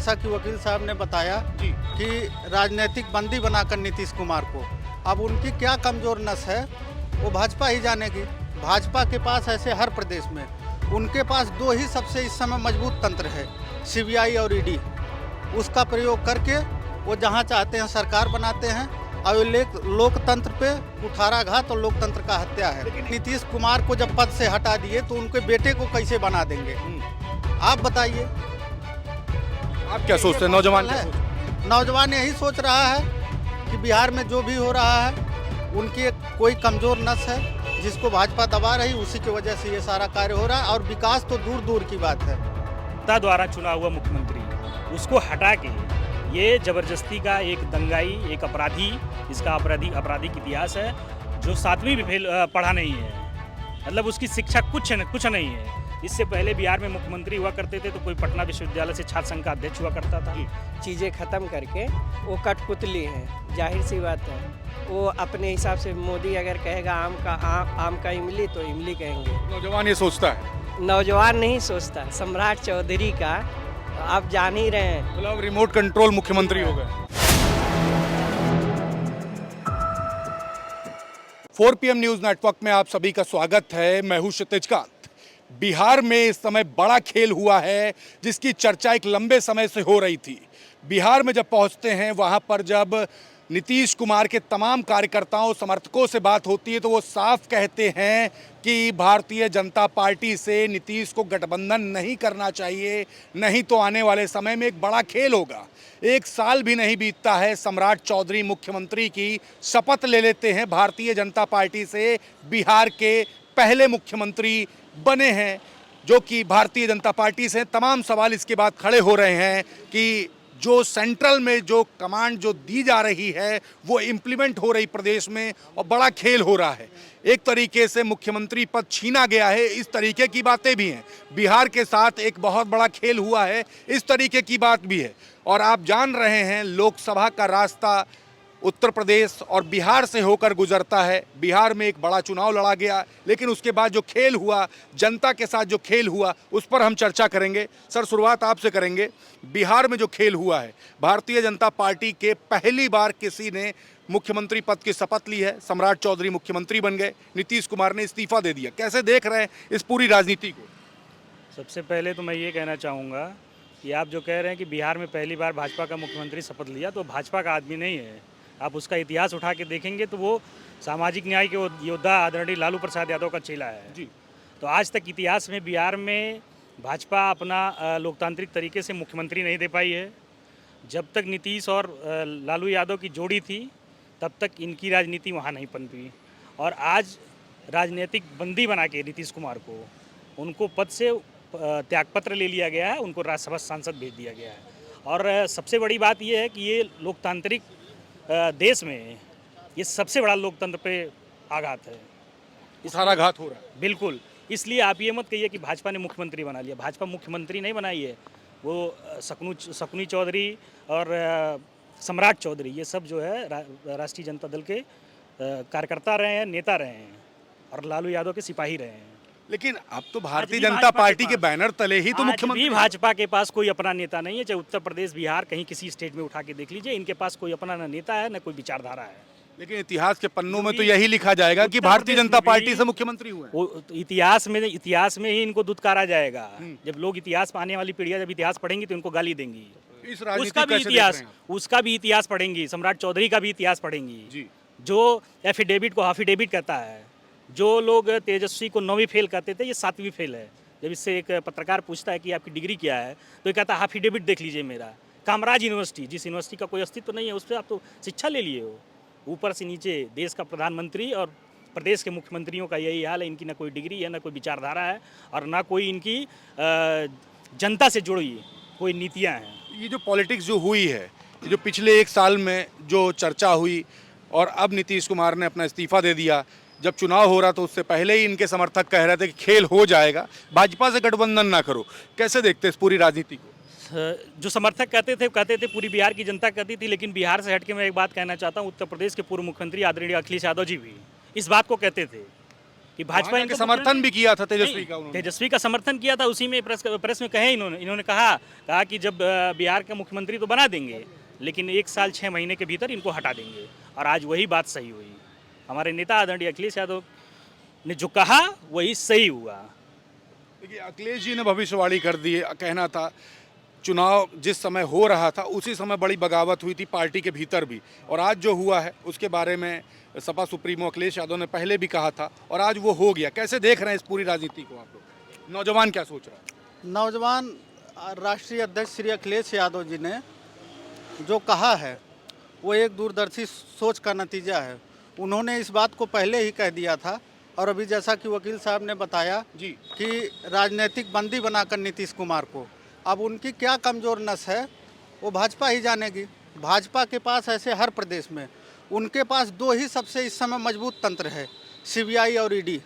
जैसा कि वकील साहब ने बताया जी। कि राजनीतिक बंदी बनाकर नीतीश कुमार को, अब उनकी क्या कमजोर नस है वो भाजपा ही जानेगी। भाजपा के पास ऐसे हर प्रदेश में उनके पास दो ही सबसे इस समय मजबूत तंत्र है, सीबीआई और ईडी। उसका प्रयोग करके वो जहाँ चाहते हैं सरकार बनाते हैं और लोकतंत्र पे कुठाराघात और लोकतंत्र का हत्या है। नीतीश कुमार को जब पद से हटा दिए तो उनके बेटे को कैसे बना देंगे, आप बताइए। आप क्या सोचते हैं नौजवान क्या है सोचते नौजवान यही सोच रहा है कि बिहार में जो भी हो रहा है उनकी कोई कमजोर नस है जिसको भाजपा दबा रही, उसी की वजह से ये सारा कार्य हो रहा है। और विकास तो दूर दूर की बात है। जनता द्वारा चुना हुआ मुख्यमंत्री उसको हटा के ये जबरदस्ती का एक दंगाई, एक अपराधी, इसका आपराधिक इतिहास है, जो 7वीं भी पढ़ा नहीं है, मतलब उसकी शिक्षा कुछ नहीं है। इससे पहले बिहार में मुख्यमंत्री हुआ करते थे तो कोई पटना विश्वविद्यालय से छात्र संघ का अध्यक्ष हुआ करता था। चीज़ें ख़त्म करके वो कठपुतली हैं, जाहिर सी बात है। वो अपने हिसाब से मोदी अगर कहेगा आम का इमली तो इमली कहेंगे। नौजवान ये सोचता है? नौजवान नहीं सोचता, सम्राट चौधरी का आप जान ही रहे हैं। मतलब रिमोट कंट्रोल मुख्यमंत्री हो गए। 4 PM न्यूज नेटवर्क में आप सभी का स्वागत है। मैं हूं क्षितिज कांत। बिहार में इस समय बड़ा खेल हुआ है जिसकी चर्चा एक लंबे समय से हो रही थी। बिहार में जब पहुंचते हैं वहां पर जब नीतीश कुमार के तमाम कार्यकर्ताओं समर्थकों से बात होती है तो वो साफ कहते हैं कि भारतीय जनता पार्टी से नीतीश को गठबंधन नहीं करना चाहिए, नहीं तो आने वाले समय में एक बड़ा खेल होगा। 1 साल भी नहीं बीतता है, सम्राट चौधरी मुख्यमंत्री की शपथ ले लेते हैं, भारतीय जनता पार्टी से बिहार के पहले मुख्यमंत्री बने हैं, जो कि भारतीय जनता पार्टी से। तमाम सवाल इसके बाद खड़े हो रहे हैं कि जो सेंट्रल में जो कमांड जो दी जा रही है वो इम्प्लीमेंट हो रही प्रदेश में और बड़ा खेल हो रहा है। एक तरीके से मुख्यमंत्री पद छीना गया है, इस तरीके की बातें भी हैं। बिहार के साथ एक बहुत बड़ा खेल हुआ है, इस तरीके की बात भी है। और आप जान रहे हैं लोकसभा का रास्ता उत्तर प्रदेश और बिहार से होकर गुजरता है। बिहार में एक बड़ा चुनाव लड़ा गया, लेकिन उसके बाद जो खेल हुआ, जनता के साथ जो खेल हुआ, उस पर हम चर्चा करेंगे। सर, शुरुआत आपसे करेंगे। बिहार में जो खेल हुआ है, भारतीय जनता पार्टी के पहली बार किसी ने मुख्यमंत्री पद की शपथ ली है, सम्राट चौधरी मुख्यमंत्री बन गए, नीतीश कुमार ने इस्तीफा दे दिया। कैसे देख रहे हैं इस पूरी राजनीति को? सबसे पहले तो मैं ये कहना चाहूँगा कि आप जो कह रहे हैं कि बिहार में पहली बार भाजपा का मुख्यमंत्री शपथ लिया, तो भाजपा का आदमी नहीं है। आप उसका इतिहास उठा के देखेंगे तो वो सामाजिक न्याय के योद्धा आदरणीय लालू प्रसाद यादव का चेला है जी। तो आज तक इतिहास में बिहार में भाजपा अपना लोकतांत्रिक तरीके से मुख्यमंत्री नहीं दे पाई है। जब तक नीतीश और लालू यादव की जोड़ी थी तब तक इनकी राजनीति वहाँ नहीं पनपी, और आज राजनीतिक बंदी बना के नीतीश कुमार को उनको पद से त्यागपत्र ले लिया गया है, उनको राज्यसभा सांसद भेज दिया गया है। और सबसे बड़ी बात यह है कि ये लोकतांत्रिक देश में ये सबसे बड़ा लोकतंत्र पे आघात है, कुठाराघात हो रहा है। बिल्कुल। इसलिए आप ये मत कहिए कि भाजपा ने मुख्यमंत्री बना लिया। भाजपा मुख्यमंत्री नहीं बनाई है, वो शकुनी चौधरी और सम्राट चौधरी, ये सब जो है राष्ट्रीय जनता दल के कार्यकर्ता रहे हैं, नेता रहे हैं, और लालू यादव के सिपाही रहे हैं। लेकिन अब तो भारतीय जनता पार्टी के बैनर तले ही तो मुख्यमंत्री। भाजपा के पास कोई अपना नेता नहीं है, चाहे उत्तर प्रदेश, बिहार, कहीं किसी स्टेट में उठा के देख लीजिए, इनके पास कोई अपना न नेता है न कोई विचारधारा है। लेकिन इतिहास के पन्नों में तो यही लिखा जाएगा कि भारतीय जनता पार्टी से मुख्यमंत्री हुए। वो इतिहास में ही इनको दुत्कारा जाएगा। जब लोग इतिहास में, आने वाली पीढ़ियां जब इतिहास पढ़ेंगी तो इनको गाली देंगी। उसका भी इतिहास पढ़ेंगी, सम्राट चौधरी का भी इतिहास पढ़ेंगी, जो एफिडेविट को हाफिडेविट कहता है। जो लोग तेजस्वी को 9वीं फेल कहते थे, ये 7वीं फेल है। जब इससे एक पत्रकार पूछता है कि आपकी डिग्री क्या है, तो ये कहता है हाफिडेविट देख लीजिए मेरा। कामराज यूनिवर्सिटी, जिस यूनिवर्सिटी का कोई अस्तित्व नहीं है, उस पर आप तो शिक्षा ले लिए हो। ऊपर से नीचे देश का प्रधानमंत्री और प्रदेश के मुख्यमंत्रियों का यही हाल है। इनकी ना कोई डिग्री है, ना कोई विचारधारा है, और ना कोई इनकी जनता से जुड़ी कोई नीतियाँ हैं। ये जो पॉलिटिक्स जो हुई है, जो पिछले 1 साल में जो चर्चा हुई, और अब नीतीश कुमार ने अपना इस्तीफा दे दिया। जब चुनाव हो रहा तो उससे पहले ही इनके समर्थक कह रहे थे कि खेल हो जाएगा, भाजपा से गठबंधन ना करो। कैसे देखते इस पूरी राजनीति को? जो समर्थक कहते थे पूरी बिहार की जनता कहती थी, लेकिन बिहार से हट के मैं एक बात कहना चाहता हूँ। उत्तर प्रदेश के पूर्व मुख्यमंत्री आदरणीय अखिलेश यादव जी भी इस बात को कहते थे कि भाजपा वहाँ इनको जाके समर्थन भी किया था तेजस्वी नहीं, का उन्होंने। तेजस्वी का समर्थन किया था। उसी में प्रेस में कहे इन्होंने कहा कि जब बिहार का मुख्यमंत्री तो बना देंगे, लेकिन 1 साल 6 महीने के भीतर इनको हटा देंगे। और आज वही बात सही हुई। हमारे नेता आदरणीय अखिलेश यादव ने जो कहा वही सही हुआ। देखिए अखिलेश जी ने भविष्यवाणी कर दी है, कहना था चुनाव जिस समय हो रहा था उसी समय बड़ी बगावत हुई थी पार्टी के भीतर भी, और आज जो हुआ है उसके बारे में सपा सुप्रीमो अखिलेश यादव ने पहले भी कहा था और आज वो हो गया। कैसे देख रहे हैं इस पूरी राजनीति को आप लोग? नौजवान क्या सोच रहा है? नौजवान राष्ट्रीय अध्यक्ष श्री अखिलेश यादव जी ने जो कहा है वो एक दूरदर्शी सोच का नतीजा है। उन्होंने इस बात को पहले ही कह दिया था, और अभी जैसा कि वकील साहब ने बताया जी कि राजनीतिक बंदी बनाकर नीतीश कुमार को, अब उनकी क्या कमज़ोर नस है वो भाजपा ही जानेगी। भाजपा के पास ऐसे हर प्रदेश में उनके पास 2 ही सबसे इस समय मजबूत तंत्र है, सीबीआई और ईडी।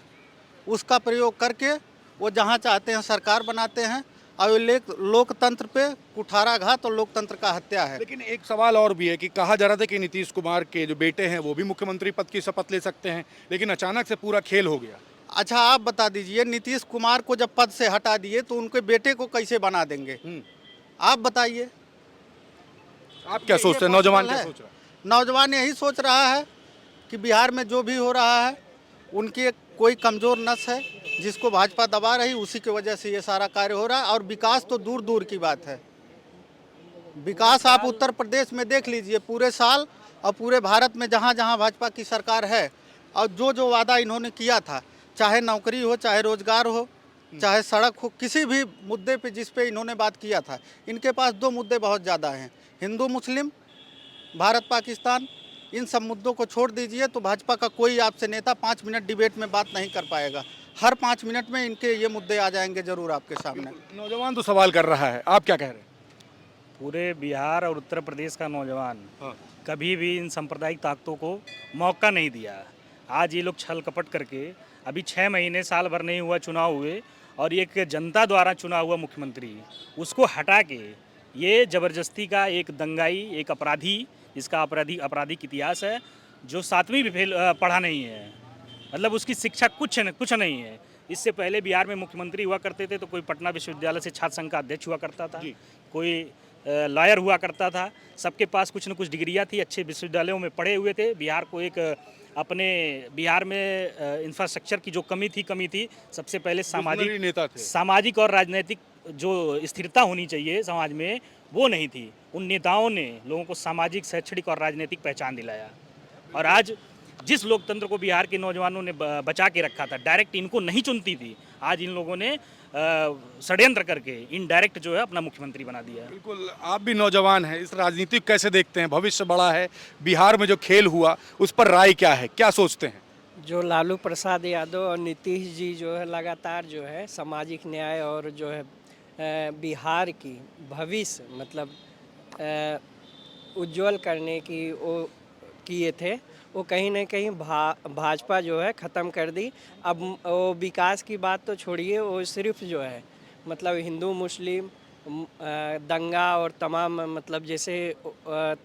उसका प्रयोग करके वो जहाँ चाहते हैं सरकार बनाते हैं, और लोकतंत्र पे कुठाराघात और लोकतंत्र का हत्या है। लेकिन एक सवाल और भी है कि कहा जा रहा था कि नीतीश कुमार के जो बेटे हैं वो भी मुख्यमंत्री पद की शपथ ले सकते हैं, लेकिन अचानक से पूरा खेल हो गया। अच्छा आप बता दीजिए, नीतीश कुमार को जब पद से हटा दिए तो उनके बेटे को कैसे बना देंगे? आप बताइए। आप क्या ये सोचते हैं? नौजवान possible क्या है? सोच रहा है? नौजवान यही सोच रहा है कि बिहार में जो भी हो रहा है उनकी एक कोई कमज़ोर नस है जिसको भाजपा दबा रही, उसी की वजह से ये सारा कार्य हो रहा है। और विकास तो दूर दूर की बात है। विकास आप उत्तर प्रदेश में देख लीजिए, पूरे साल और पूरे भारत में जहाँ जहाँ भाजपा की सरकार है, और जो जो वादा इन्होंने किया था, चाहे नौकरी हो, चाहे रोजगार हो, चाहे सड़क हो, किसी भी मुद्दे पे जिस पे इन्होंने बात किया था, इनके पास 2 मुद्दे बहुत ज़्यादा हैं, हिंदू मुस्लिम, भारत पाकिस्तान। इन सब मुद्दों को छोड़ दीजिए तो भाजपा का कोई आपसे नेता 5 मिनट डिबेट में बात नहीं कर पाएगा। हर 5 मिनट में इनके ये मुद्दे आ जाएंगे जरूर आपके सामने। नौजवान तो सवाल कर रहा है, आप क्या कह रहे हैं? पूरे बिहार और उत्तर प्रदेश का नौजवान हाँ। कभी भी इन सांप्रदायिक ताकतों को मौका नहीं दिया। आज ये लोग छल कपट करके, अभी 6 महीने साल भर नहीं हुआ चुनाव हुए, और एक जनता द्वारा चुना हुआ मुख्यमंत्री उसको हटा के ये ज़बरदस्ती का एक दंगाई, एक अपराधी, जिसका आपराधिक इतिहास है, जो 7वीं भी पढ़ा नहीं है, मतलब उसकी शिक्षा कुछ नहीं है। इससे पहले बिहार में मुख्यमंत्री हुआ करते थे तो कोई पटना विश्वविद्यालय से छात्र संघ का अध्यक्ष हुआ करता था, कोई लॉयर हुआ करता था। सबके पास कुछ न कुछ डिग्रियाँ थी, अच्छे विश्वविद्यालयों में पढ़े हुए थे। बिहार को एक अपने बिहार में इंफ्रास्ट्रक्चर की जो कमी थी, सबसे पहले नेता थे। सामाजिक और राजनीतिक जो स्थिरता होनी चाहिए समाज में, वो नहीं थी। उन नेताओं ने लोगों को सामाजिक, शैक्षणिक और राजनीतिक पहचान दिलाया। और आज जिस लोकतंत्र को बिहार के नौजवानों ने बचा के रखा था, डायरेक्ट इनको नहीं चुनती थी, आज इन लोगों ने षड्यंत्र करके इनडायरेक्ट जो है अपना मुख्यमंत्री बना दिया। बिल्कुल, आप भी नौजवान हैं, इस राजनीति को कैसे देखते हैं? भविष्य बड़ा है, बिहार में जो खेल हुआ उस पर राय क्या है, क्या सोचते हैं? जो लालू प्रसाद यादव और नीतीश जी जो है लगातार जो है सामाजिक न्याय और जो है बिहार की भविष्य मतलब उज्जवल करने की वो किए थे, वो कहीं ना कहीं भाजपा जो है ख़त्म कर दी। अब वो विकास की बात तो छोड़िए, वो सिर्फ जो है मतलब हिंदू मुस्लिम दंगा और तमाम मतलब जैसे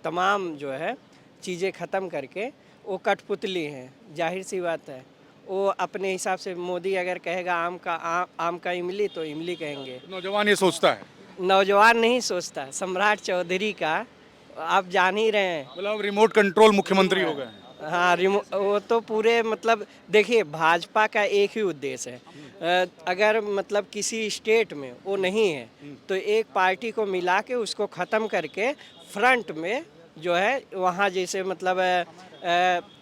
तमाम जो है चीज़ें ख़त्म करके वो कठपुतली हैं। जाहिर सी बात है, वो अपने हिसाब से मोदी अगर कहेगा आम का इमली तो इमली कहेंगे। नौजवान ये सोचता है? नौजवान नहीं सोचता, सम्राट चौधरी का आप जान ही रहे हैं। मतलब रिमोट कंट्रोल मुख्यमंत्री हो गए हैं। हाँ, वो तो पूरे मतलब देखिए, भाजपा का एक ही उद्देश्य है, अगर मतलब किसी स्टेट में वो नहीं है तो एक पार्टी को मिला के उसको ख़त्म करके फ्रंट में जो है वहाँ जैसे मतलब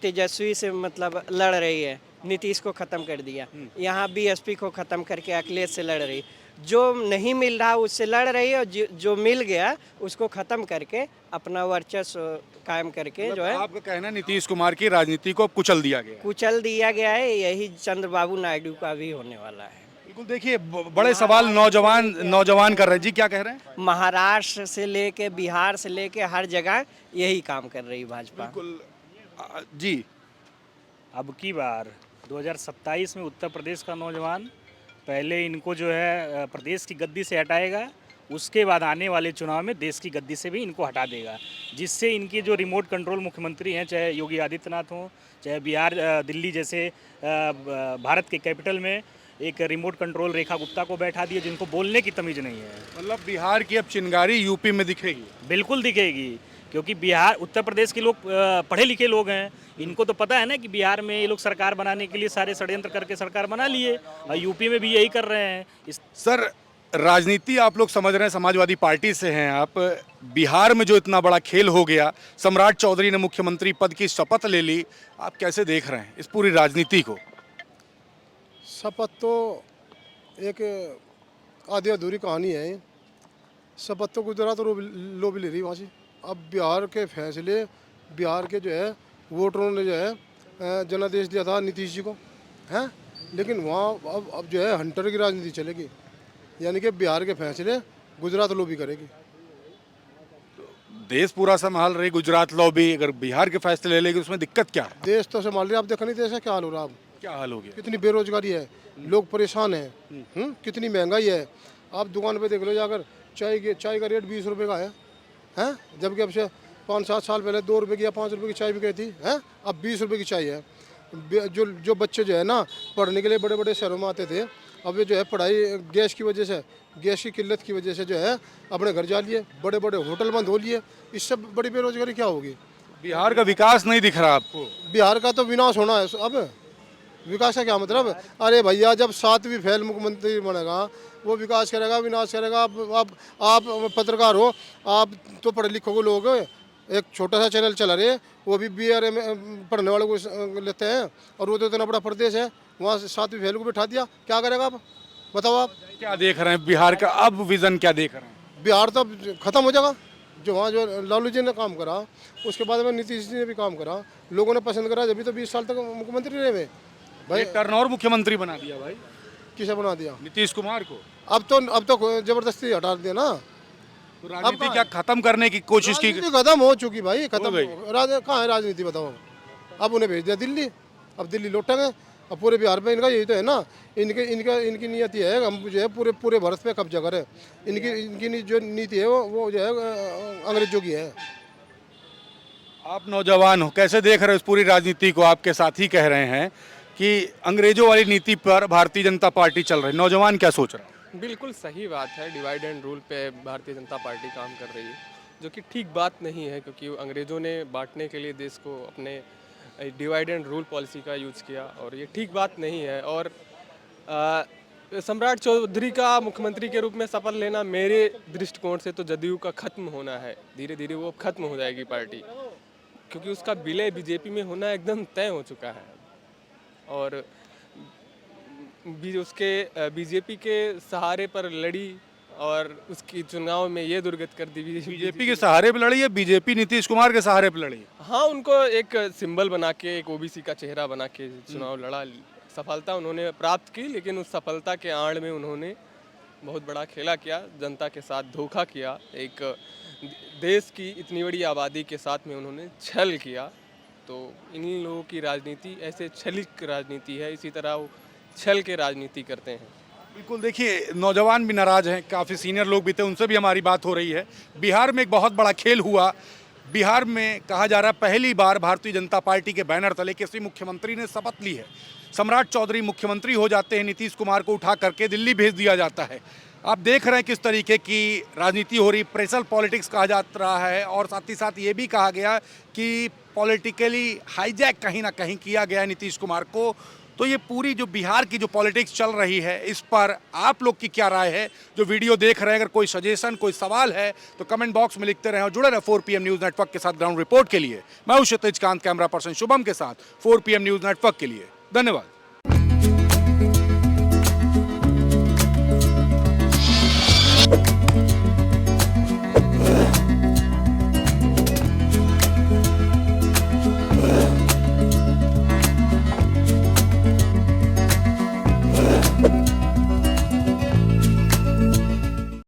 तेजस्वी से मतलब लड़ रही है, नीतीश को ख़त्म कर दिया, यहाँ बीएसपी को ख़त्म करके अखिलेश से लड़ रही, जो नहीं मिल रहा उससे लड़ रही है, और जो मिल गया उसको ख़त्म करके अपना वर्चस्व कायम करके जो है। आपका कहना नीतीश कुमार की राजनीति को कुचल दिया गया है। यही चंद्रबाबू नायडू का भी होने वाला है। बिल्कुल, देखिए बड़े सवाल नौजवान कर रहे हैं जी, क्या कह रहे हैं? महाराष्ट्र से लेके बिहार से लेके हर जगह यही काम कर रही भाजपा। बिल्कुल जी। अब की बार 2027 में उत्तर प्रदेश का नौजवान पहले इनको जो है प्रदेश की गद्दी से हटाएगा, उसके बाद आने वाले चुनाव में देश की गद्दी से भी इनको हटा देगा, जिससे इनकी जो रिमोट कंट्रोल मुख्यमंत्री हैं, चाहे योगी आदित्यनाथ हों, चाहे बिहार दिल्ली जैसे भारत के कैपिटल में एक रिमोट कंट्रोल रेखा गुप्ता को बैठा दिए, जिनको बोलने की तमीज़ नहीं है। मतलब बिहार की अब चिंगारी यूपी में दिखेगी। बिल्कुल दिखेगी, क्योंकि बिहार उत्तर प्रदेश के लोग पढ़े लिखे लोग हैं, इनको तो पता है ना कि बिहार में ये लोग सरकार बनाने के लिए सारे षड्यंत्र करके सरकार बना लिए, और यूपी में भी यही कर रहे हैं। सर, राजनीति आप लोग समझ रहे हैं, समाजवादी पार्टी से हैं आप, बिहार में जो इतना बड़ा खेल हो गया, सम्राट चौधरी ने मुख्यमंत्री पद की शपथ ले ली, आप कैसे देख रहे हैं इस पूरी राजनीति को? शपथ तो एक आधी अधूरी कहानी है। शपथ तो गुजरात लो भी ले रही वहाँ से। अब बिहार के फैसले, बिहार के जो है वोटरों ने जो है जनादेश दिया था नीतीश जी को, हैं, लेकिन वहाँ अब जो है हंटर की राजनीति चलेगी, यानी कि बिहार के फैसले गुजरात लो भी करेगी। देश पूरा संभाल रही गुजरात लॉबी, अगर बिहार के फैसले ले लेगी उसमें दिक्कत क्या है? देश तो संभाल रही है, आप देखा नहीं देश का क्या हाल हो रहा है। अब क्या हाल हो गया? कितनी बेरोजगारी है, लोग परेशान हैं, कितनी महंगाई है। आप दुकान पे देख लो जाकर, चाय का रेट 20 रुपये का है, जबकि अब से 5-7 साल पहले 2 रुपये की या 5 रुपये की चाय भी गई थी, हैं, अब 20 रुपये की चाय है। जो बच्चे जो है ना पढ़ने के लिए बड़े बड़े शहरों में आते थे, अब ये जो है पढ़ाई गैस की वजह से, गैस की किल्लत की वजह से जो है अपने घर जा लिए, बड़े बड़े होटल बंद हो लिए। इससे बड़ी बेरोजगारी क्या होगी? बिहार का विकास नहीं दिख रहा आपको? बिहार का तो विनाश होना है। अब विकास का क्या मतलब? अरे भैया, जब 7वीं फेल मुख्यमंत्री बनेगा वो विकास करेगा, विनाश करेगा। आप पत्रकार हो, आप तो पढ़े लिखे को लोग, एक छोटा सा चैनल चला रहे, वो भी BRA में पढ़ने वाले को लेते हैं, और वो तो इतना बड़ा प्रदेश है, वहाँ से 7वीं फेल को बिठा दिया। क्या करेगा आप बताओ? आप क्या देख रहे हैं बिहार का अब विजन, क्या देख रहे हैं? बिहार तो खत्म हो जाएगा। जो वहाँ जो लालू जी ने काम करा, उसके बाद में नीतीश जी ने भी काम करा, लोगों ने पसंद करा, जब भी तो 20 साल तक मुख्यमंत्री रहे भाई। टर्न और मुख्यमंत्री बना दिया भाई। किसे बना दिया? नीतीश कुमार को। अब तो जबरदस्ती हटा दिया ना। तो राजनीति क्या खत्म करने की कोशिश की? खत्म हो चुकी भाई, खत्म। गई। कहाँ है राजनीति बताओ? अब उन्हें भेज दिया दिल्ली, अब दिल्ली लौटेंगे। अब पूरे बिहार में इनका यही तो है ना, इनकी नीयत ये है, हम जो है पूरे भारत पे कब्जा करें। इनकी जो नीति है वो जो है अंग्रेजों की है। आप नौजवान हो, कैसे देख रहे हो इस पूरी राजनीति को? आपके साथी कह रहे हैं कि अंग्रेजों वाली नीति पर भारतीय जनता पार्टी चल रही है, नौजवान क्या सोच रहा है? बिल्कुल सही बात है। डिवाइड एंड रूल पे भारतीय जनता पार्टी काम कर रही है, जो कि ठीक बात नहीं है, क्योंकि अंग्रेज़ों ने बांटने के लिए देश को अपने डिवाइड एंड रूल पॉलिसी का यूज़ किया, और ये ठीक बात नहीं है। और सम्राट चौधरी का मुख्यमंत्री के रूप में शपथ लेना मेरे दृष्टिकोण से तो जदयू का खत्म होना है। धीरे धीरे वो खत्म हो जाएगी पार्टी, क्योंकि उसका विलय बीजेपी में होना एकदम तय हो चुका है। और उसके बीजेपी के सहारे पर लड़ी, और उसकी चुनाव में ये दुर्गत कर दी। बीजेपी के सहारे पे लड़ी है? बीजेपी नीतीश कुमार के सहारे पे लड़ी? हाँ, उनको एक सिंबल बना के, एक ओबीसी का चेहरा बना के चुनाव लड़ा, सफलता उन्होंने प्राप्त की, लेकिन उस सफलता के आड़ में उन्होंने बहुत बड़ा खेला किया, जनता के साथ धोखा किया, एक देश की इतनी बड़ी आबादी के साथ में उन्होंने छल किया। तो इन लोगों की राजनीति ऐसे छलिक राजनीति है, इसी तरह वो छल के राजनीति करते हैं। बिल्कुल, देखिए नौजवान भी नाराज़ हैं, काफ़ी सीनियर लोग भी थे, उनसे भी हमारी बात हो रही है। बिहार में एक बहुत बड़ा खेल हुआ। बिहार में कहा जा रहा है पहली बार भारतीय जनता पार्टी के बैनर तले किसी मुख्यमंत्री ने शपथ ली है। सम्राट चौधरी मुख्यमंत्री हो जाते हैं, नीतीश कुमार को उठा करके दिल्ली भेज दिया जाता है। आप देख रहे हैं किस तरीके की राजनीति हो रही, प्रेशर पॉलिटिक्स कहा जा रहा है, और साथ ही साथ ये भी कहा गया कि पॉलिटिकली हाईजैक कहीं ना कहीं किया गया है नीतीश कुमार को। तो ये पूरी जो बिहार की जो पॉलिटिक्स चल रही है, इस पर आप लोग की क्या राय है? जो वीडियो देख रहे हैं, अगर कोई सजेशन, कोई सवाल है तो कमेंट बॉक्स में लिखते रहें, और जुड़े रहे 4 PM न्यूज़ नेटवर्क के साथ ग्राउंड रिपोर्ट के लिए। मैं हूं क्षितिज कांत, कैमरा पर्सन शुभम के साथ 4 PM न्यूज़ नेटवर्क के लिए। धन्यवाद।